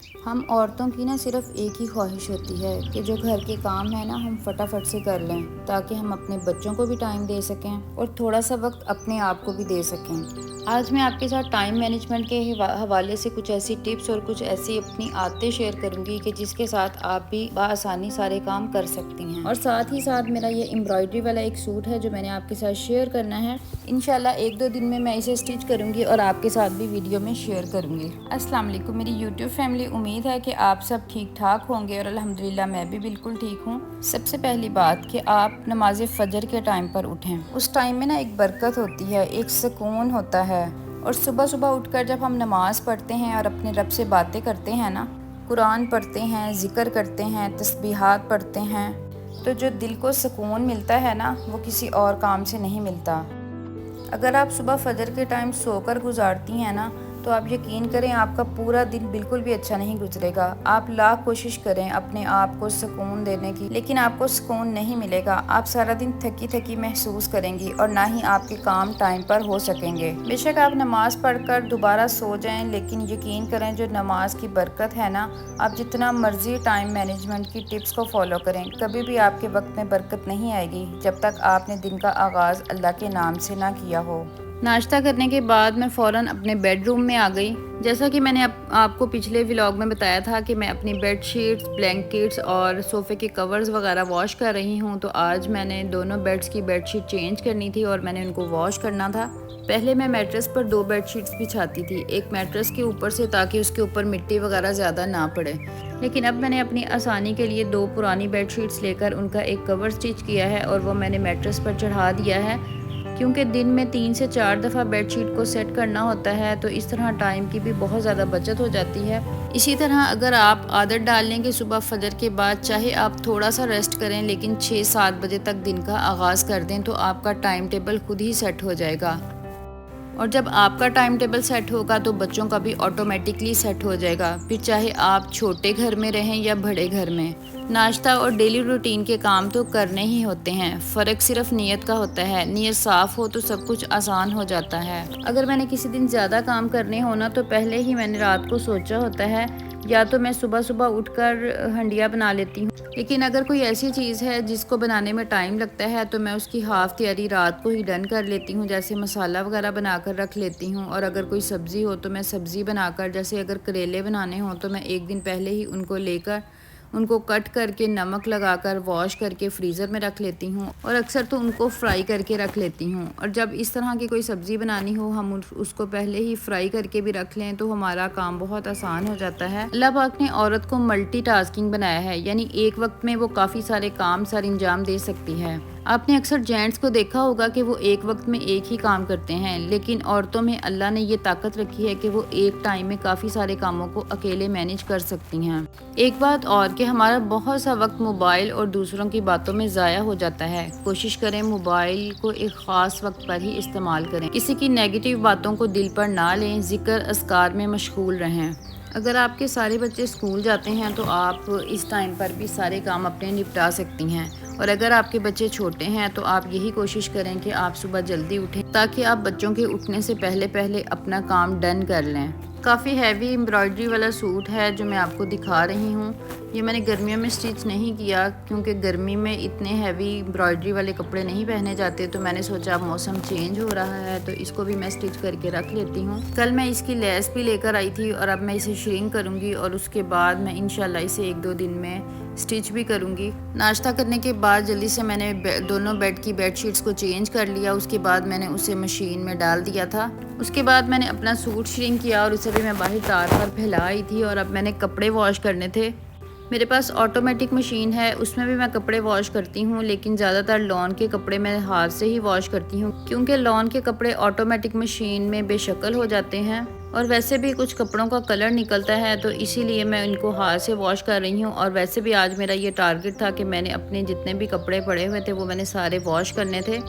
हम औरतों की ना सिर्फ एक ही ख्वाहिश होती है कि जो घर के काम है ना हम फटाफट से कर लें, ताकि हम अपने बच्चों को भी टाइम दे सकें और थोड़ा सा वक्त अपने आप को भी दे सकें। आज मैं आपके साथ टाइम मैनेजमेंट के हवाले से कुछ ऐसी टिप्स और कुछ ऐसी अपनी आदतें शेयर करूंगी कि जिसके साथ आप भी बआसानी सारे काम कर सकती हैं। और साथ ही साथ मेरा ये एम्ब्रॉयडरी वाला एक सूट है जो मैंने आपके साथ शेयर करना है। इंशाल्लाह 1-2 दिन में मैं इसे स्टिच करूंगी और आपके साथ भी वीडियो में शेयर करूंगी। अस्सलाम वालेकुम मेरी यूट्यूब फैमिली, उम्मीद है कि आप सब ठीक ठाक होंगे और अल्हम्दुलिल्लाह मैं भी बिल्कुल ठीक हूँ। सबसे पहली बात कि आप नमाज फजर के टाइम पर उठें। उस टाइम में ना एक बरकत होती है, एक सुकून होता है। और सुबह सुबह उठकर जब हम नमाज पढ़ते हैं और अपने रब से बातें करते हैं ना, कुरान पढ़ते हैं, जिक्र करते हैं, तस्बीहात पढ़ते हैं, तो जो दिल को सुकून मिलता है ना वो किसी और काम से नहीं मिलता। अगर आप सुबह फजर के टाइम सोकर गुजारती हैं ना, तो आप यकीन करें आपका पूरा दिन बिल्कुल भी अच्छा नहीं गुजरेगा। आप लाख कोशिश करें अपने आप को सुकून देने की, लेकिन आपको सुकून नहीं मिलेगा। आप सारा दिन थकी थकी महसूस करेंगी और ना ही आपके काम टाइम पर हो सकेंगे। बेशक आप नमाज पढ़कर दोबारा सो जाएं, लेकिन यकीन करें जो नमाज की बरकत है ना, आप जितना मर्जी टाइम मैनेजमेंट की टिप्स को फॉलो करें, कभी भी आपके वक्त में बरकत नहीं आएगी जब तक आपने दिन का आगाज़ अल्लाह के नाम से ना किया हो। नाश्ता करने के बाद मैं फ़ौरन अपने बेडरूम में आ गई। जैसा कि मैंने आपको पिछले व्लॉग में बताया था कि मैं अपनी बेडशीट्स, ब्लैंकेट्स और सोफ़े के कवर्स वगैरह वॉश कर रही हूँ, तो आज मैंने दोनों बेड्स की बेडशीट चेंज करनी थी और मैंने उनको वॉश करना था। पहले मैं मैट्रेस पर 2 बेडशीट्स बिछाती थी, एक मैट्रेस के ऊपर से, ताकि उसके ऊपर मिट्टी वगैरह ज़्यादा ना पड़े। लेकिन अब मैंने अपनी आसानी के लिए 2 पुरानी बेडशीट्स लेकर उनका एक कवर स्टिच किया है और वो मैंने मैट्रेस पर चढ़ा दिया है, क्योंकि दिन में 3 से 4 दफ़ा बेडशीट को सेट करना होता है, तो इस तरह टाइम की भी बहुत ज़्यादा बचत हो जाती है। इसी तरह अगर आप आदत डाल लें कि सुबह फजर के बाद चाहे आप थोड़ा सा रेस्ट करें, लेकिन 6-7 बजे तक दिन का आगाज़ कर दें, तो आपका टाइम टेबल खुद ही सेट हो जाएगा। और जब आपका टाइम टेबल सेट होगा तो बच्चों का भी ऑटोमेटिकली सेट हो जाएगा। फिर चाहे आप छोटे घर में रहें या बड़े घर में, नाश्ता और डेली रूटीन के काम तो करने ही होते हैं। फ़र्क सिर्फ नीयत का होता है। नीयत साफ़ हो तो सब कुछ आसान हो जाता है। अगर मैंने किसी दिन ज़्यादा काम करने हो ना, तो पहले ही मैंने रात को सोचा होता है, या तो मैं सुबह सुबह उठकर हंडिया बना लेती हूँ, लेकिन अगर कोई ऐसी चीज़ है जिसको बनाने में टाइम लगता है तो मैं उसकी हाफ़ तैयारी रात को ही डन कर लेती हूँ। जैसे मसाला वगैरह बनाकर रख लेती हूँ, और अगर कोई सब्ज़ी हो तो मैं सब्ज़ी बनाकर, जैसे अगर करेले बनाने हों तो मैं एक दिन पहले ही उनको लेकर उनको कट करके नमक लगाकर वॉश करके फ्रीज़र में रख लेती हूँ, और अक्सर तो उनको फ्राई करके रख लेती हूँ। और जब इस तरह की कोई सब्ज़ी बनानी हो, हम उसको पहले ही फ्राई करके भी रख लें तो हमारा काम बहुत आसान हो जाता है। अल्लाह पाक ने औरत को मल्टीटास्किंग बनाया है, यानी एक वक्त में वो काफ़ी सारे काम सर अंजाम दे सकती है। आपने अक्सर जेंट्स को देखा होगा कि वो एक वक्त में एक ही काम करते हैं, लेकिन औरतों में अल्लाह ने ये ताकत रखी है कि वो एक टाइम में काफ़ी सारे कामों को अकेले मैनेज कर सकती हैं। एक बात और कि हमारा बहुत सा वक्त मोबाइल और दूसरों की बातों में ज़ाया हो जाता है। कोशिश करें मोबाइल को एक ख़ास वक्त पर ही इस्तेमाल करें। किसी की नेगेटिव बातों को दिल पर ना लें, जिक्र अस्कार में मशगूल रहें। अगर आपके सारे बच्चे स्कूल जाते हैं तो आप इस टाइम पर भी सारे काम अपने निपटा सकती हैं, और अगर आपके बच्चे छोटे हैं तो आप यही कोशिश करें कि आप सुबह जल्दी उठें, ताकि आप बच्चों के उठने से पहले पहले अपना काम डन कर लें। काफ़ी हैवी एम्ब्रॉयडरी वाला सूट है जो मैं आपको दिखा रही हूँ। ये मैंने गर्मियों में स्टिच नहीं किया, क्योंकि गर्मी में इतने हैवी एम्ब्रॉयडरी वाले कपड़े नहीं पहने जाते, तो मैंने सोचा अब मौसम चेंज हो रहा है तो इसको भी मैं स्टिच करके रख लेती हूँ। कल मैं इसकी लेस भी लेकर आई थी, और अब मैं इसे श्रिंक करूँगी और उसके बाद मैं इंशाल्लाह इसे 1-2 दिन में स्टिच भी करूँगी। नाश्ता करने के बाद जल्दी से मैंने दोनों बेड की बेडशीट्स को चेंज कर लिया। उसके बाद मैंने उसे मशीन में डाल दिया था। उसके बाद मैंने अपना सूट श्रिंक किया और उसे भी मैं बाहर तार पर फैला आई थी, और अब मैंने कपड़े वॉश करने थे। मेरे पास ऑटोमेटिक मशीन है, उसमें भी मैं कपड़े वॉश करती हूँ, लेकिन ज़्यादातर लॉन के कपड़े मैं हाथ से ही वॉश करती हूँ, क्योंकि लॉन के कपड़े ऑटोमेटिक मशीन में बेशक्ल हो जाते हैं, और वैसे भी कुछ कपड़ों का कलर निकलता है, तो इसीलिए मैं इनको हाथ से वॉश कर रही हूँ। और वैसे भी आज मेरा ये टारगेट था कि मैंने अपने जितने भी कपड़े पड़े हुए थे वो मैंने सारे वॉश करने थे।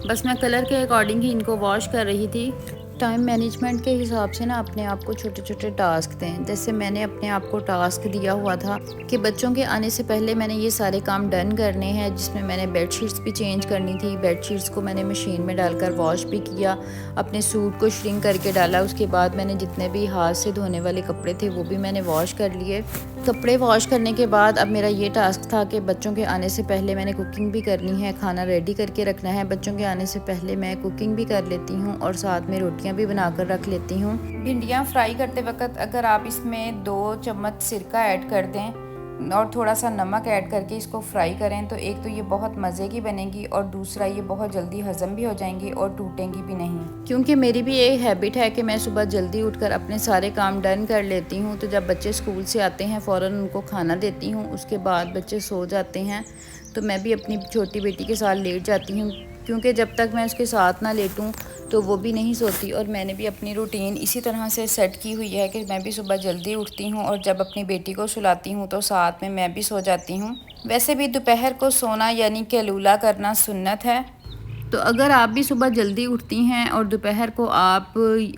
बस मैं कलर के अकॉर्डिंग ही इनको वॉश कर रही थी। टाइम मैनेजमेंट के हिसाब से ना अपने आप को छोटे छोटे टास्क दें। जैसे मैंने अपने आप को टास्क दिया हुआ था कि बच्चों के आने से पहले मैंने ये सारे काम डन करने हैं, जिसमें मैंने बेडशीट्स भी चेंज करनी थी। बेडशीट्स को मैंने मशीन में डालकर वॉश भी किया, अपने सूट को श्रिंक करके डाला। उसके बाद मैंने जितने भी हाथ से धोने वाले कपड़े थे वो भी मैंने वॉश कर लिए। कपड़े वॉश करने के बाद अब मेरा ये टास्क था कि बच्चों के आने से पहले मैंने कुकिंग भी करनी है, खाना रेडी करके रखना है। बच्चों के आने से पहले मैं कुकिंग भी कर लेती हूँ और साथ में रोटियाँ भी बनाकर रख लेती हूँ। भिंडियाँ फ्राई करते वक्त अगर आप इसमें 2 चम्मच सिरका ऐड कर दें और थोड़ा सा नमक ऐड करके इसको फ्राई करें तो एक तो ये बहुत मज़े की बनेगी और दूसरा ये बहुत जल्दी हज़म भी हो जाएंगी और टूटेंगी भी नहीं। क्योंकि मेरी भी ये हैबिट है कि मैं सुबह जल्दी उठकर अपने सारे काम डन कर लेती हूँ। तो जब बच्चे स्कूल से आते हैं फ़ौरन उनको खाना देती हूँ, उसके बाद बच्चे सो जाते हैं तो मैं भी अपनी छोटी बेटी के साथ लेट जाती हूँ, क्योंकि जब तक मैं उसके साथ ना लेटूँ तो वो भी नहीं सोती। और मैंने भी अपनी रूटीन इसी तरह से सेट की हुई है कि मैं भी सुबह जल्दी उठती हूँ और जब अपनी बेटी को सुलाती हूँ तो साथ में मैं भी सो जाती हूँ। वैसे भी दोपहर को सोना यानी कैलूला करना सुन्नत है। तो अगर आप भी सुबह जल्दी उठती हैं और दोपहर को आप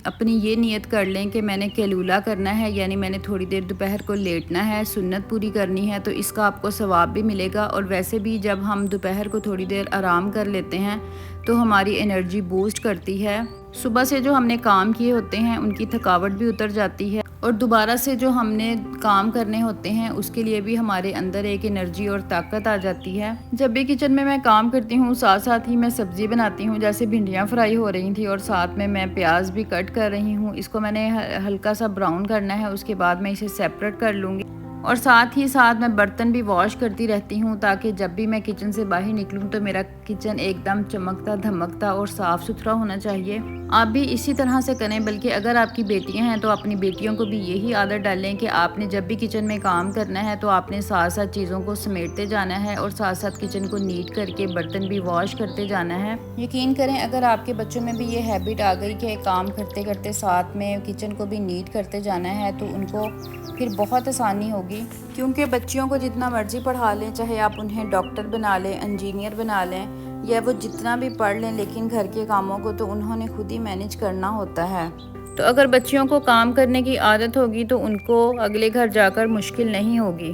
अपनी ये नियत कर लें कि मैंने कैलूला करना है, यानी मैंने थोड़ी देर दोपहर को लेटना है, सुन्नत पूरी करनी है, तो इसका आपको सवाब भी मिलेगा। और वैसे भी जब हम दोपहर को थोड़ी देर आराम कर लेते हैं तो हमारी एनर्जी बूस्ट करती है। सुबह से जो हमने काम किए होते हैं उनकी थकावट भी उतर जाती है और दोबारा से जो हमने काम करने होते हैं उसके लिए भी हमारे अंदर एक एनर्जी और ताकत आ जाती है। जब भी किचन में मैं काम करती हूँ साथ साथ ही मैं सब्ज़ी बनाती हूँ। जैसे भिंडियाँ फ्राई हो रही थी और साथ में मैं प्याज भी कट कर रही हूँ। इसको मैंने हल्का सा ब्राउन करना है, उसके बाद मैं इसे सेपरेट कर लूँगी। और साथ ही साथ मैं बर्तन भी वॉश करती रहती हूँ ताकि जब भी मैं किचन से बाहर निकलूँ तो मेरा किचन एकदम चमकता धमकता और साफ़ सुथरा होना चाहिए। आप भी इसी तरह से करें, बल्कि अगर आपकी बेटियां हैं तो अपनी बेटियों को भी यही आदत डालें कि आपने जब भी किचन में काम करना है तो आपने साथ साथ चीज़ों को समेटते जाना है और साथ साथ किचन को नीट करके बर्तन भी वॉश करते जाना है। यकीन करें अगर आपके बच्चों में भी ये हैबिट आ गई कि काम करते करते साथ में किचन को भी नीट करते जाना है तो उनको फिर बहुत आसानी होगी। क्योंकि बच्चियों को जितना मर्जी पढ़ा लें, चाहे आप उन्हें डॉक्टर बना लें, इंजीनियर बना लें या वो जितना भी पढ़ लें, लेकिन घर के कामों को तो उन्होंने खुद ही मैनेज करना होता है। तो अगर बच्चियों को काम करने की आदत होगी तो उनको अगले घर जाकर मुश्किल नहीं होगी।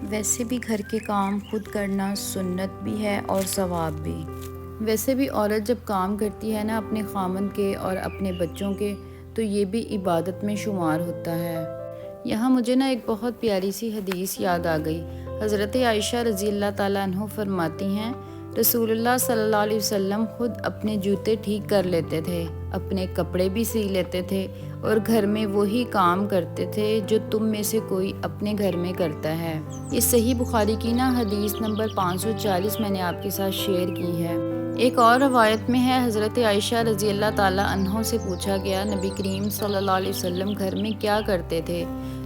वैसे भी घर के काम खुद करना सुन्नत भी है और सवाब भी। वैसे भी औरत जब काम करती है ना अपने खामन के और अपने बच्चों के, तो ये भी इबादत में शुमार होता है। यहाँ मुझे ना एक बहुत प्यारी सी हदीस याद आ गई। हज़रत आयशा रज़ी अल्लाह ताला अन्हो फरमाती हैं, रसूलुल्लाह सल्लल्लाहु अलैहि वसल्लम खुद अपने जूते ठीक कर लेते थे, अपने कपड़े भी सी लेते थे और घर में वही काम करते थे जो तुम में से कोई अपने घर में करता है। ये सही बुखारी की ना हदीस नंबर 540 मैंने आपके साथ शेयर की है। एक और रवायत में है, हज़रत आयशा रज़ी अल्लाह ताला अन्हो से पूछा गया नबी करीम सल्लल्लाहु अलैहि वसल्लम घर में क्या करते थे,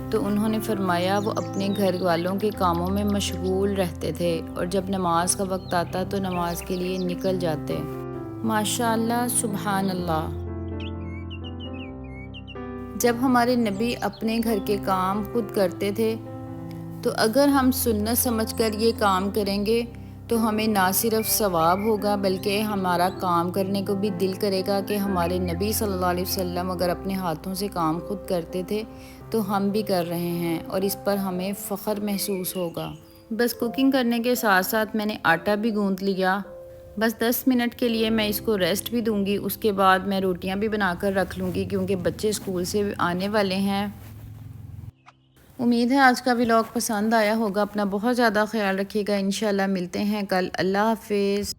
तो उन्होंने फरमाया वो अपने घर वालों के कामों में मशगूल रहते थे और जब नमाज का वक्त आता तो नमाज के लिए निकल जाते। माशाअल्लाह, सुभान अल्लाह। जब हमारे नबी अपने घर के काम खुद करते थे तो अगर हम सुन्नत समझकर ये काम करेंगे तो हमें ना सिर्फ सवाब होगा बल्कि हमारा काम करने को भी दिल करेगा कि हमारे नबी सल्लल्लाहु अलैहि वसल्लम अगर अपने हाथों से काम खुद करते थे तो हम भी कर रहे हैं और इस पर हमें फ़ख्र महसूस होगा। बस कुकिंग करने के साथ साथ मैंने आटा भी गूंथ लिया। बस 10 मिनट के लिए मैं इसको रेस्ट भी दूंगी, उसके बाद मैं रोटियां भी बनाकर रख लूँगी क्योंकि बच्चे स्कूल से आने वाले हैं। उम्मीद है आज का व्लॉग पसंद आया होगा। अपना बहुत ज़्यादा ख्याल रखिएगा। इंशाल्लाह मिलते हैं कल। अल्लाह हाफिज़।